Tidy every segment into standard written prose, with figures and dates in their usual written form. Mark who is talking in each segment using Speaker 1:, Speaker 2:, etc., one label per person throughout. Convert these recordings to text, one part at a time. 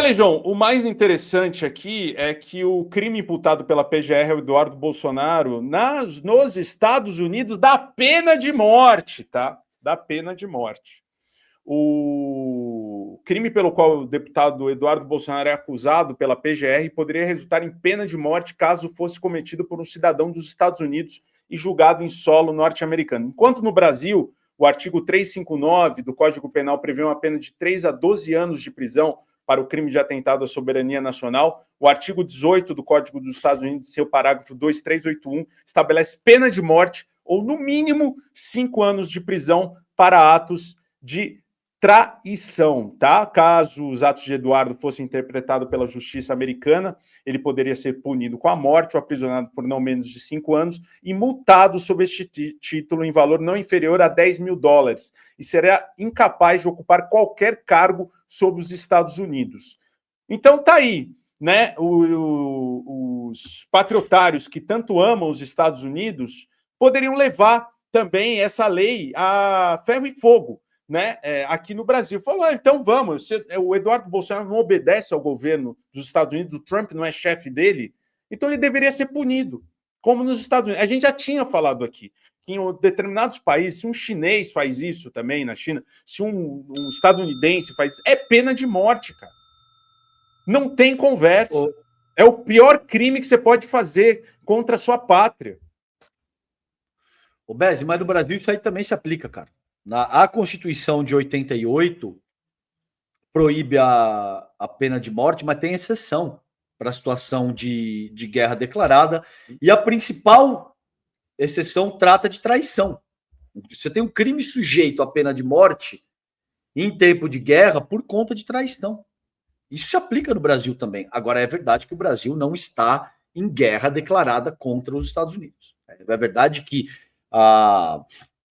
Speaker 1: Legião, o mais interessante aqui é que o crime imputado pela PGR ao Eduardo Bolsonaro nos Estados Unidos dá pena de morte, tá? Dá pena de morte. O crime pelo qual o deputado Eduardo Bolsonaro é acusado pela PGR poderia resultar em pena de morte caso fosse cometido por um cidadão dos Estados Unidos e julgado em solo norte-americano. Enquanto no Brasil, o artigo 359 do Código Penal prevê uma pena de 3 a 12 anos de prisão para o crime de atentado à soberania nacional, o artigo 18 do Código dos Estados Unidos, seu parágrafo 2381, estabelece pena de morte ou, no mínimo, 5 anos de prisão para atos de traição, tá? Caso os atos de Eduardo fossem interpretados pela justiça americana, ele poderia ser punido com a morte ou aprisionado por não menos de 5 anos e multado sob este título em valor não inferior a $10 mil e seria incapaz de ocupar qualquer cargo sobre os Estados Unidos. Então tá aí, né? Os patriotários que tanto amam os Estados Unidos poderiam levar também essa lei a ferro e fogo, né, aqui no Brasil. Falou, então vamos, o Eduardo Bolsonaro não obedece ao governo dos Estados Unidos, o Trump não é chefe dele, então ele deveria ser punido, como nos Estados Unidos. A gente já tinha falado aqui, que em determinados países, se um chinês faz isso também na China, se um estadunidense faz isso, é pena de morte, cara. Não tem conversa. É o pior crime que você pode fazer contra a sua pátria.
Speaker 2: Ô, Beze, mas no Brasil isso aí também se aplica, cara. A Constituição de 88 proíbe a pena de morte, mas tem exceção para a situação de guerra declarada. E a principal exceção trata de traição. Você tem um crime sujeito à pena de morte em tempo de guerra por conta de traição. Isso se aplica no Brasil também. Agora, é verdade que o Brasil não está em guerra declarada contra os Estados Unidos. É verdade que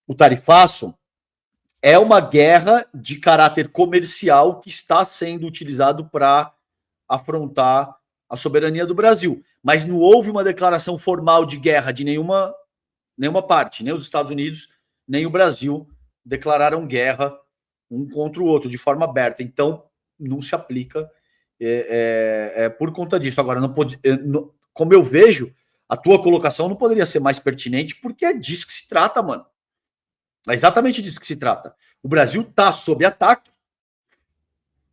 Speaker 2: o tarifaço é uma guerra de caráter comercial que está sendo utilizado para afrontar a soberania do Brasil. Mas não houve uma declaração formal de guerra de nenhuma parte. Nem os Estados Unidos, nem o Brasil declararam guerra um contra o outro de forma aberta. Então, não se aplica por conta disso. Agora, como eu vejo, a tua colocação não poderia ser mais pertinente, porque é disso que se trata, mano. É exatamente disso que se trata. O Brasil está sob ataque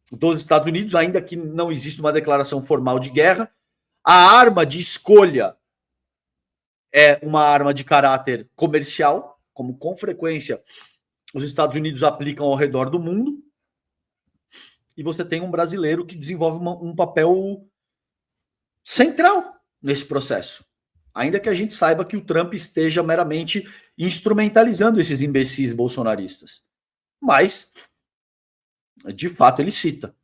Speaker 2: dos Estados Unidos, ainda que não exista uma declaração formal de guerra. A arma de escolha é uma arma de caráter comercial, como com frequência os Estados Unidos aplicam ao redor do mundo. E você tem um brasileiro que desenvolve um papel central nesse processo. Ainda que a gente saiba que o Trump esteja meramente instrumentalizando esses imbecis bolsonaristas. Mas, de fato, ele cita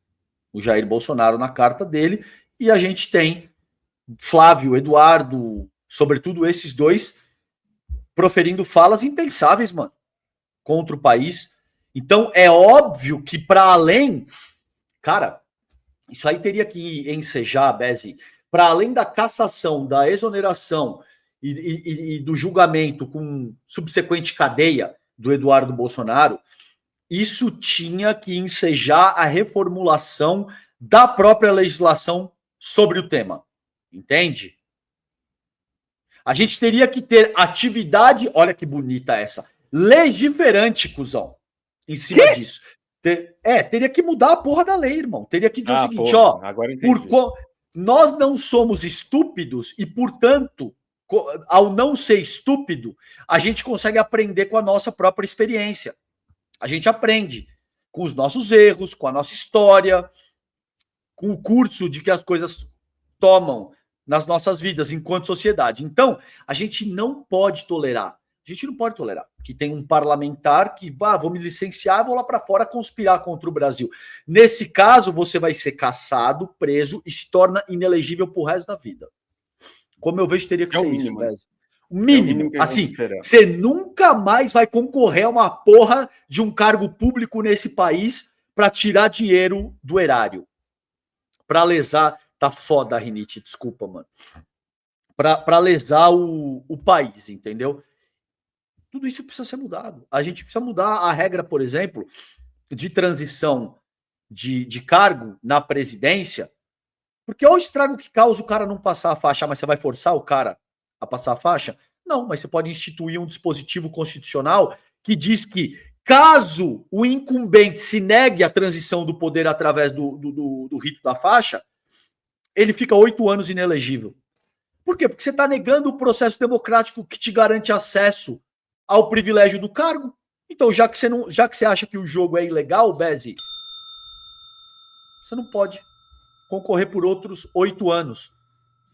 Speaker 2: o Jair Bolsonaro na carta dele, e a gente tem Flávio, Eduardo, sobretudo esses dois, proferindo falas impensáveis, mano, contra o país. Então, é óbvio que para além... Cara, isso aí teria que ensejar, Beze, para além da cassação, da exoneração e do julgamento com subsequente cadeia do Eduardo Bolsonaro, isso tinha que ensejar a reformulação da própria legislação sobre o tema. Entende? A gente teria que ter atividade, olha que bonita essa, legiferante, cuzão, em cima disso. Teria que mudar a porra da lei, irmão. Teria que dizer o seguinte, nós não somos estúpidos e, portanto, ao não ser estúpido, a gente consegue aprender com a nossa própria experiência. A gente aprende com os nossos erros, com a nossa história, com o curso de que as coisas tomam nas nossas vidas enquanto sociedade. Então, a gente não pode tolerar que tem um parlamentar que, vou me licenciar, vou lá para fora conspirar contra o Brasil. Nesse caso, você vai ser caçado, preso e se torna inelegível pro resto da vida. Como eu vejo, teria que ser isso, Beze. O mínimo. Assim, você nunca mais vai concorrer a uma porra de um cargo público nesse país para tirar dinheiro do erário. Para lesar... Tá foda a rinite, desculpa, mano. Para lesar o país, entendeu? Tudo isso precisa ser mudado. A gente precisa mudar a regra, por exemplo, de transição de cargo na presidência, porque olha o estrago que causa o cara não passar a faixa, mas você vai forçar o cara a passar a faixa? Não, mas você pode instituir um dispositivo constitucional que diz que, caso o incumbente se negue à transição do poder através do rito da faixa, ele fica 8 anos inelegível. Por quê? Porque você está negando o processo democrático que te garante acesso ao privilégio do cargo. Então, já que você acha que o jogo é ilegal, Bezi, você não pode concorrer por outros 8 anos.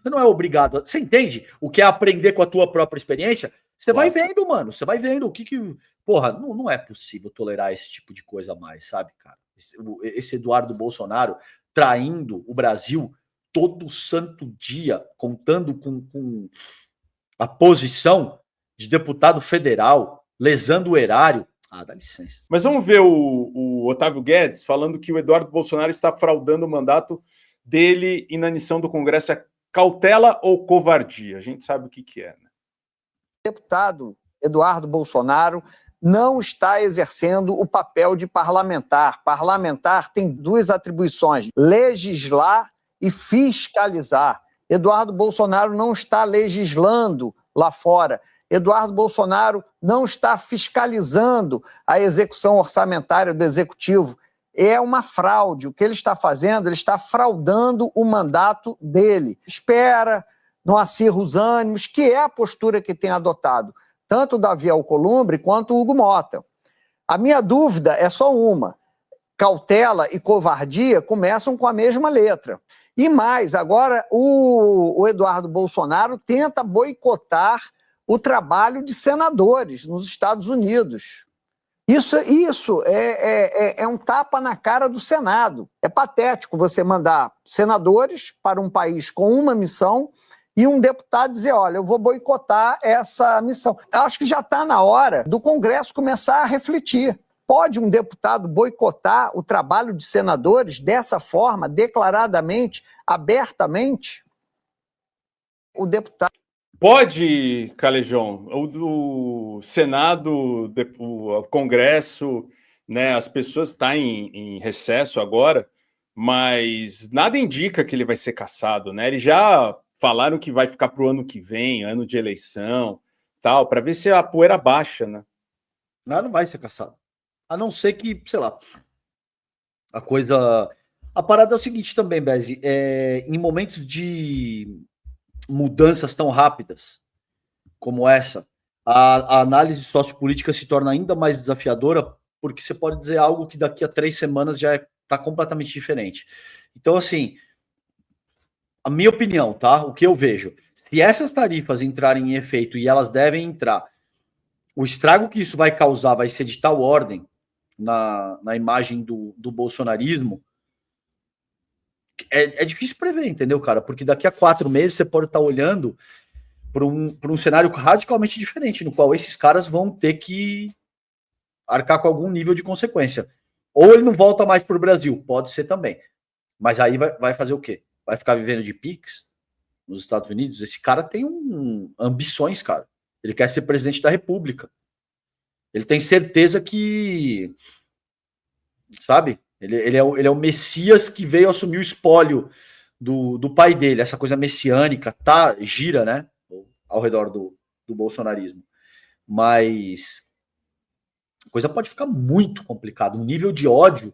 Speaker 2: Você não é obrigado. Você entende o que é aprender com a tua própria experiência? Você vai vendo, mano. Você vai vendo o que. Porra, não é possível tolerar esse tipo de coisa mais, sabe, cara? Esse Eduardo Bolsonaro traindo o Brasil todo santo dia, contando com a posição de deputado federal, lesando o erário. Ah, dá licença.
Speaker 1: Mas vamos ver o Otávio Guedes falando que o Eduardo Bolsonaro está fraudando o mandato dele e na inanição do Congresso. É cautela ou covardia? A gente sabe o que é, né?
Speaker 3: O deputado Eduardo Bolsonaro não está exercendo o papel de parlamentar. Parlamentar tem 2 atribuições: legislar e fiscalizar. Eduardo Bolsonaro não está legislando lá fora. Eduardo Bolsonaro não está fiscalizando a execução orçamentária do Executivo. É uma fraude. O que ele está fazendo, ele está fraudando o mandato dele. Espera, não acirra os ânimos, que é a postura que tem adotado tanto o Davi Alcolumbre quanto o Hugo Mota. A minha dúvida é só uma: cautela e covardia começam com a mesma letra. E mais, agora o Eduardo Bolsonaro tenta boicotar o trabalho de senadores nos Estados Unidos. Isso é um tapa na cara do Senado. É patético você mandar senadores para um país com uma missão e um deputado dizer: olha, eu vou boicotar essa missão. Acho que já está na hora do Congresso começar a refletir. Pode um deputado boicotar o trabalho de senadores dessa forma, declaradamente, abertamente? O deputado...
Speaker 1: Pode, Calejão. O Senado, o Congresso, né, as pessoas estão em recesso agora, mas nada indica que ele vai ser cassado, né? Eles já falaram que vai ficar para o ano que vem, ano de eleição, tal, para ver se a poeira baixa, né?
Speaker 2: Não vai ser cassado. A não ser que, sei lá, a coisa... A parada é o seguinte também, Bezi, em momentos de mudanças tão rápidas como essa, a análise sociopolítica se torna ainda mais desafiadora, porque você pode dizer algo que daqui a 3 semanas já está completamente diferente. Então, assim, a minha opinião, tá? O que eu vejo, se essas tarifas entrarem em efeito, e elas devem entrar, o estrago que isso vai causar vai ser de tal ordem na imagem do bolsonarismo. É difícil prever, entendeu, cara? Porque daqui a 4 meses você pode estar olhando para um cenário radicalmente diferente, no qual esses caras vão ter que arcar com algum nível de consequência. Ou ele não volta mais para o Brasil, pode ser também. Mas aí vai fazer o quê? Vai ficar vivendo de Pix nos Estados Unidos? Esse cara tem ambições, cara. Ele quer ser presidente da República. Ele tem certeza que, sabe, ele é o Messias que veio assumir o espólio do pai dele. Essa coisa messiânica gira, né, ao redor do bolsonarismo. Mas a coisa pode ficar muito complicada. Um nível de ódio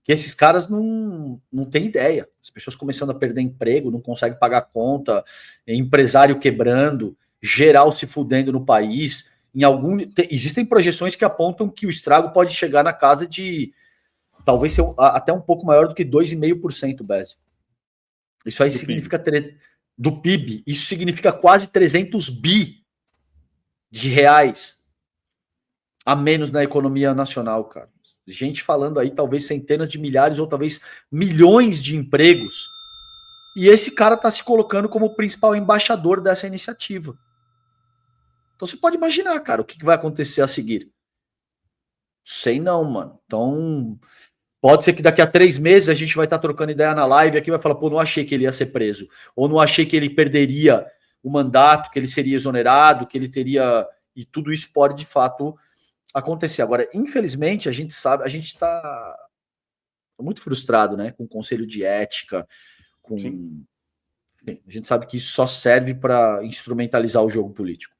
Speaker 2: que esses caras não têm ideia. As pessoas começando a perder emprego, não conseguem pagar conta, empresário quebrando, geral se fudendo no país. Existem projeções que apontam que o estrago pode chegar na casa de talvez ser até um pouco maior do que 2,5%, Bezi. Isso aí significa do PIB, isso significa quase 300 bi de reais a menos na economia nacional, cara. Gente falando aí talvez centenas de milhares ou talvez milhões de empregos. E esse cara tá se colocando como o principal embaixador dessa iniciativa. Então você pode imaginar, cara, o que vai acontecer a seguir. Sei não, mano. Então, pode ser que daqui a 3 meses a gente vai estar trocando ideia na live aqui e vai falar, pô, não achei que ele ia ser preso. Ou não achei que ele perderia o mandato, que ele seria exonerado, que ele teria... E tudo isso pode, de fato, acontecer. Agora, infelizmente, a gente sabe, a gente tá... muito frustrado, né? Com o conselho de ética, com...
Speaker 1: Sim.
Speaker 2: Enfim, a gente sabe que isso só serve para instrumentalizar o jogo político.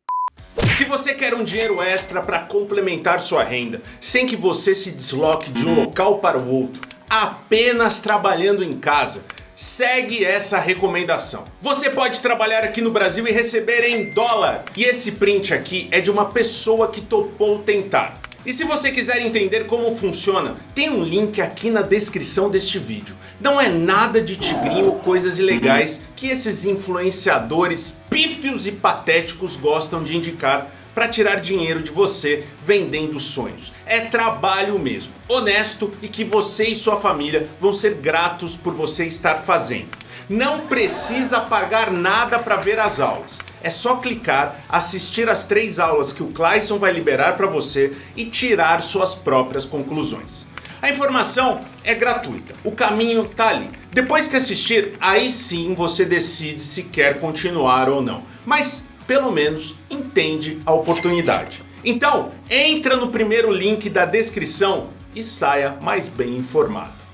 Speaker 4: Se você quer um dinheiro extra para complementar sua renda, sem que você se desloque de um local para o outro, apenas trabalhando em casa, segue essa recomendação. Você pode trabalhar aqui no Brasil e receber em dólar. E esse print aqui é de uma pessoa que topou tentar. E se você quiser entender como funciona, tem um link aqui na descrição deste vídeo. Não é nada de tigrinho ou coisas ilegais que esses influenciadores pífios e patéticos gostam de indicar para tirar dinheiro de você vendendo sonhos. É trabalho mesmo, honesto e que você e sua família vão ser gratos por você estar fazendo. Não precisa pagar nada para ver as aulas. É só clicar, assistir as 3 aulas que o Clayson vai liberar para você e tirar suas próprias conclusões. A informação é gratuita, o caminho tá ali. Depois que assistir, aí sim você decide se quer continuar ou não. Mas pelo menos entende a oportunidade. Então, entra no primeiro link da descrição e saia mais bem informado.